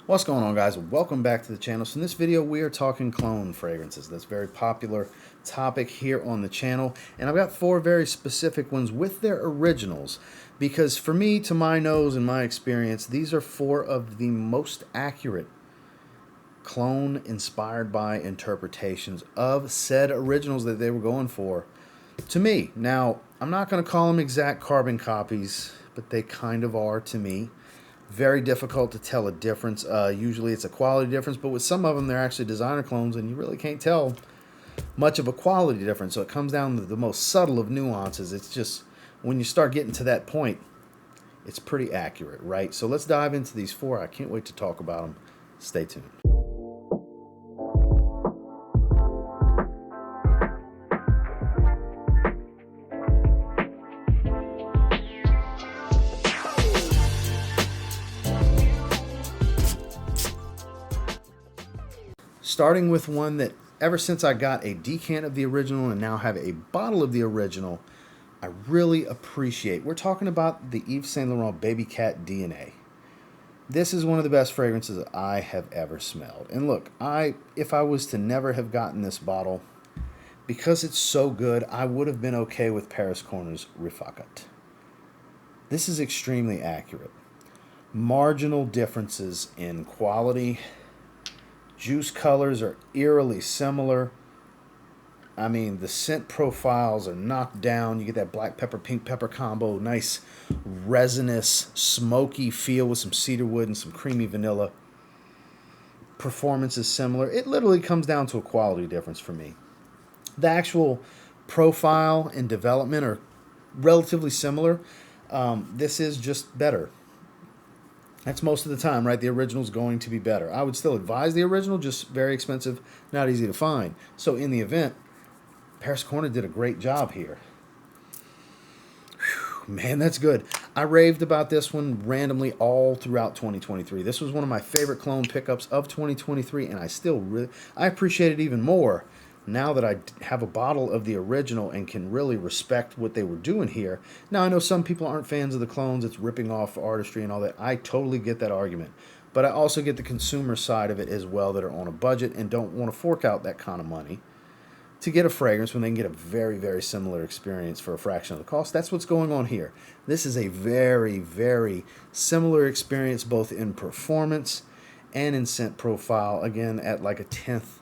What's going on, guys? Welcome back to the channel. So in this video we are talking clone fragrances. That's a very popular topic here on the channel, and I've got four very specific ones with their originals because for me, to my nose and my experience, these are four of the most accurate clone inspired by interpretations of said originals that they were going for to me. Now, I'm not going to call them exact carbon copies, but they kind of are to me. Very difficult to tell a difference. Usually it's a quality difference, but with some of them, they're actually designer clones, and you really can't tell much of a quality difference. So it comes down to the most subtle of nuances. It's just when you start getting to that point, it's pretty accurate, right? So let's dive into these four. I can't wait to talk about them. Stay tuned. Starting with one that ever since I got a decant of the original and now have a bottle of the original, I really appreciate. We're talking about the Yves Saint Laurent Baby Cat DNA. This is one of the best fragrances that I have ever smelled. And look, if I was to never have gotten this bottle, because it's so good, I would have been okay with Paris Corner's Rifaaqat. This is extremely accurate. Marginal differences in quality. Juice colors are eerily similar. I mean, the scent profiles are knocked down. You get that black pepper, pink pepper combo. Nice resinous, smoky feel with some cedar wood and some creamy vanilla. Performance is similar. It literally comes down to a quality difference for me. The actual profile and development are relatively similar. This is just better. That's most of the time, right? The original is going to be better. I would still advise the original, just very expensive, not easy to find. So in the event, Paris Corner did a great job here. Whew, man, that's good. I raved about this one randomly all throughout 2023. This was one of my favorite clone pickups of 2023, and I appreciate it even more now that I have a bottle of the original and can really respect what they were doing here. Now, I know some people aren't fans of the clones. It's ripping off artistry and all that. I totally get that argument. But I also get the consumer side of it as well, that are on a budget and don't want to fork out that kind of money to get a fragrance when they can get a very, very similar experience for a fraction of the cost. That's what's going on here. This is a very, very similar experience, both in performance and in scent profile. Again, at like a tenth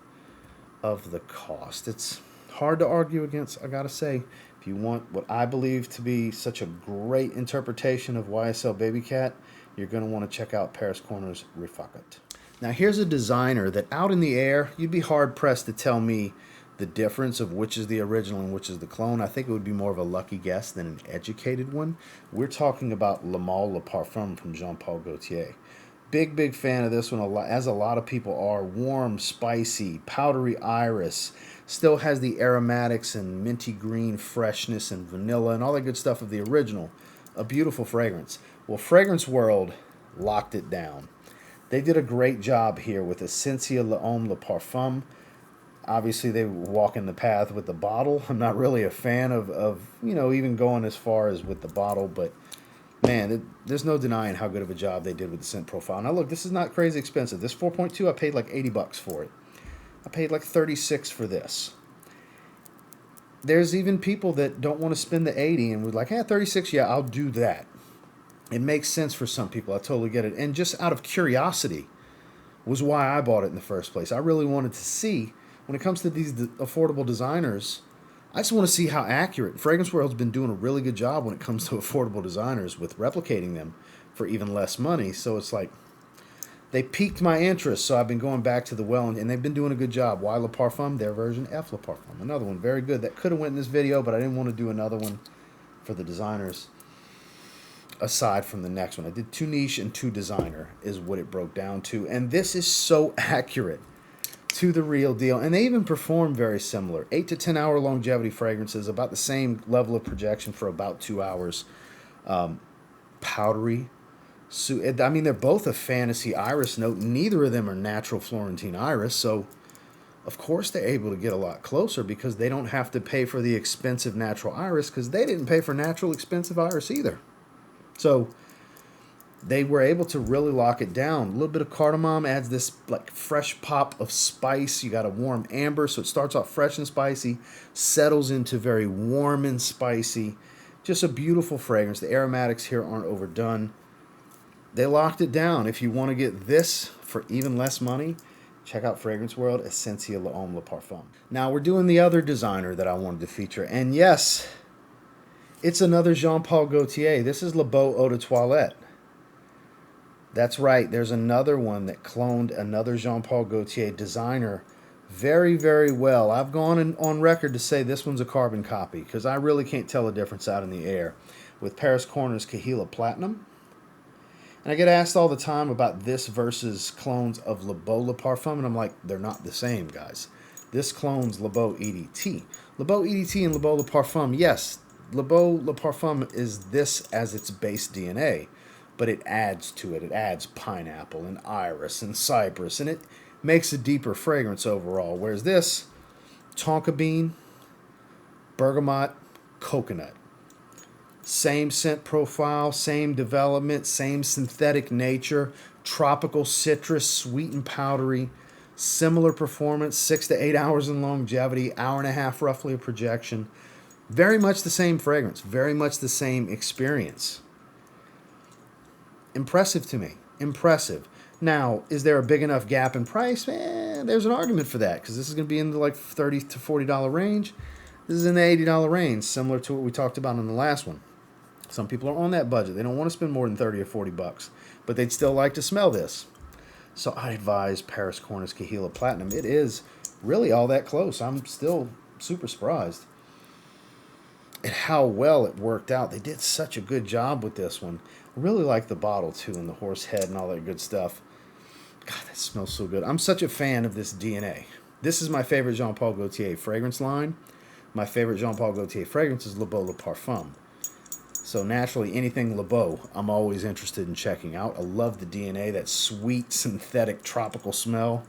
of the cost. It's hard to argue against, I gotta say. If you want what I believe to be such a great interpretation of YSL Baby Cat, you're going to want to check out Paris Corner's Rifaaqat. Now here's a designer that out in the air, you'd be hard pressed to tell me the difference of which is the original and which is the clone. I think it would be more of a lucky guess than an educated one. We're talking about Le Male Le Parfum from Jean-Paul Gaultier. Big fan of this one, as a lot of people are. Warm, spicy, powdery iris. Still has the aromatics and minty green freshness and vanilla and all that good stuff of the original. A beautiful fragrance. Well, Fragrance World locked it down. They did a great job here with Essencia Homme Le Parfum. Obviously, they were walking the path with the bottle. I'm not really a fan of even going as far as with the bottle, but man, there's no denying how good of a job they did with the scent profile. Now look, this is not crazy expensive. This 4.2, I paid like 80 bucks for it. I paid like 36 for this. There's even people that don't want to spend the 80 and would like, 36, yeah, I'll do that. It makes sense for some people. I totally get it. And just out of curiosity was why I bought it in the first place. I really wanted to see, when it comes to these affordable designers, I just want to see how accurate. Fragrance World's been doing a really good job when it comes to affordable designers with replicating them for even less money. So it's like they piqued my interest. So I've been going back to the well, and they've been doing a good job. Y Le Parfum, their version, F Le Parfum. Another one, very good. That could have went in this video, but I didn't want to do another one for the designers aside from the next one. I did two niche and two designer is what it broke down to. And this is so accurate to the real deal, and they even perform very similar. 8 to 10 hour longevity fragrances, about the same level of projection for about 2 hours. Powdery. So, I mean, they're both a fantasy iris note. Neither of them are natural Florentine iris, so of course they're able to get a lot closer because they don't have to pay for the expensive natural iris, because they didn't pay for natural expensive iris either. So they were able to really lock it down. A little bit of cardamom adds this like fresh pop of spice. You got a warm amber, so it starts off fresh and spicy, settles into very warm and spicy. Just a beautiful fragrance. The aromatics here aren't overdone. They locked it down. If you want to get this for even less money, check out Fragrance World, Essencia L'Homme Le Parfum. Now we're doing the other designer that I wanted to feature. And yes, it's another Jean-Paul Gaultier. This is Le Beau Eau de Toilette. That's right. There's another one that cloned another Jean-Paul Gaultier designer very, very well. I've gone on record to say this one's a carbon copy because I really can't tell the difference out in the air with Paris Corner's Kaheela Platinum. And I get asked all the time about this versus clones of Le Beau Le Parfum, and I'm like, they're not the same, guys. This clones Le Beau EDT. Le Beau EDT and Le Beau Le Parfum, yes, Le Beau Le Parfum is this as its base DNA, but it adds to it. It adds pineapple and iris and cypress, and it makes a deeper fragrance overall. Whereas this, tonka bean, bergamot, coconut. Same scent profile, same development, same synthetic nature, tropical citrus, sweet and powdery, similar performance, 6 to 8 hours in longevity, hour and a half roughly of projection. Very much the same fragrance, very much the same experience. Impressive to me, impressive. Now, is there a big enough gap in price? There's an argument for that because this is going to be in the like $30 to $40 range. This is in the $80 range, similar to what we talked about in the last one. Some people are on that budget. They don't want to spend more than 30 or 40 bucks, but they'd still like to smell this. So I advise Paris Corner's Kaheela Platinum. It is really all that close. I'm still super surprised at how well it worked out. They did such a good job with this one. I really like the bottle too, and the horse head and all that good stuff. God, that smells so good. I'm such a fan of this DNA. This is my favorite Jean-Paul Gaultier fragrance line. My favorite Jean-Paul Gaultier fragrance is Le Beau Le Parfum. So naturally, anything Le Beau, I'm always interested in checking out. I love the DNA, that sweet, synthetic, tropical smell.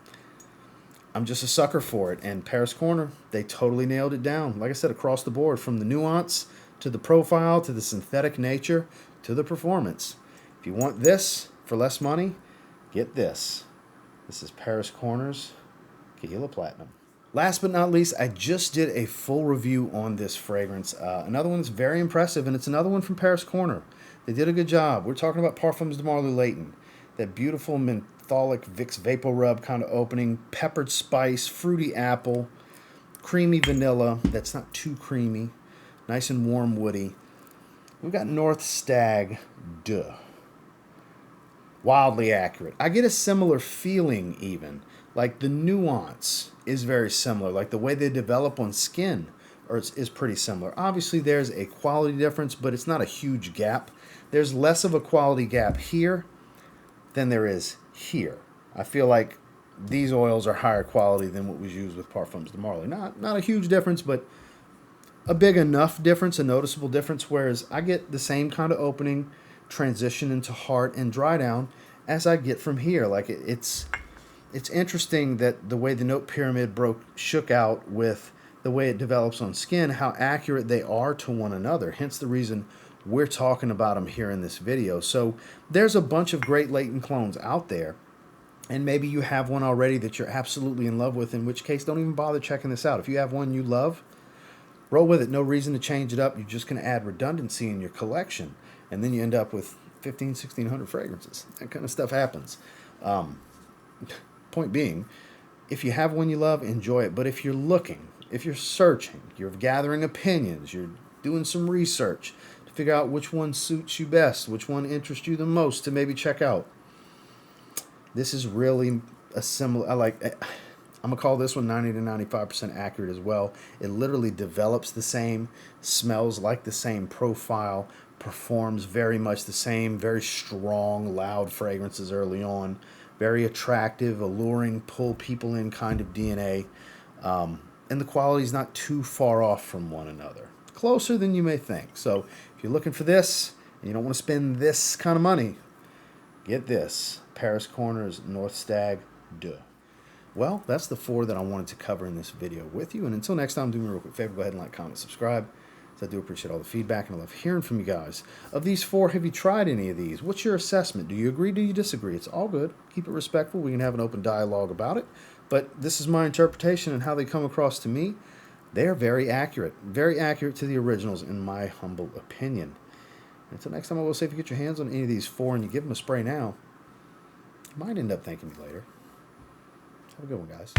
I'm just a sucker for it. And Paris Corner, they totally nailed it down. Like I said, across the board, from the nuance, to the profile, to the synthetic nature, to the performance. If you want this for less money, get this. This is Paris Corner's Kaheela Platinum. Last but not least, I just did a full review on this fragrance. Another one that's very impressive, and it's another one from Paris Corner. They did a good job. We're talking about Parfums de Marly-Layton. That beautiful mentholic Vicks Vapor Rub kind of opening, peppered spice, fruity apple, creamy vanilla. That's not too creamy. Nice and warm woody. We've got North Stag, Deux. Wildly accurate. I get a similar feeling even. Like the nuance is very similar. Like the way they develop on skin is pretty similar. Obviously there's a quality difference, but it's not a huge gap. There's less of a quality gap here than there is here. I feel like these oils are higher quality than what was used with Parfums de Marly. Not a huge difference, but a big enough difference, a noticeable difference, whereas I get the same kind of opening, transition into heart and dry down as I get from here. Like it's interesting that the way the note pyramid shook out with the way it develops on skin, how accurate they are to one another. Hence the reason we're talking about them here in this video. So there's a bunch of great latent clones out there, and maybe you have one already that you're absolutely in love with, in which case don't even bother checking this out. If you have one you love, roll with it. No reason to change it up. You're just going to add redundancy in your collection, and then you end up with 1,600 fragrances. That kind of stuff happens. Point being, if you have one you love, enjoy it. But if you're looking, if you're searching, you're gathering opinions, you're doing some research to figure out which one suits you best, which one interests you the most to maybe check out, this is really a similar, I'm going to call this one 90 to 95% accurate as well. It literally develops the same, smells like the same profile, performs very much the same, very strong, loud fragrances early on. Very attractive, alluring, pull people in kind of DNA. And the quality is not too far off from one another. Closer than you may think. So if you're looking for this and you don't want to spend this kind of money, get this. Paris Corner's North Stag, Deux. Well, that's the 4 that I wanted to cover in this video with you. And until next time, do me a real quick favor. Go ahead and like, comment, subscribe. So I do appreciate all the feedback, and I love hearing from you guys. Of these 4, have you tried any of these? What's your assessment? Do you agree? Do you disagree? It's all good. Keep it respectful. We can have an open dialogue about it. But this is my interpretation and how they come across to me. They're very accurate to the originals, in my humble opinion. Until next time, I will say, if you get your hands on any of these 4 and you give them a spray now, you might end up thanking me later. Have a good one, guys.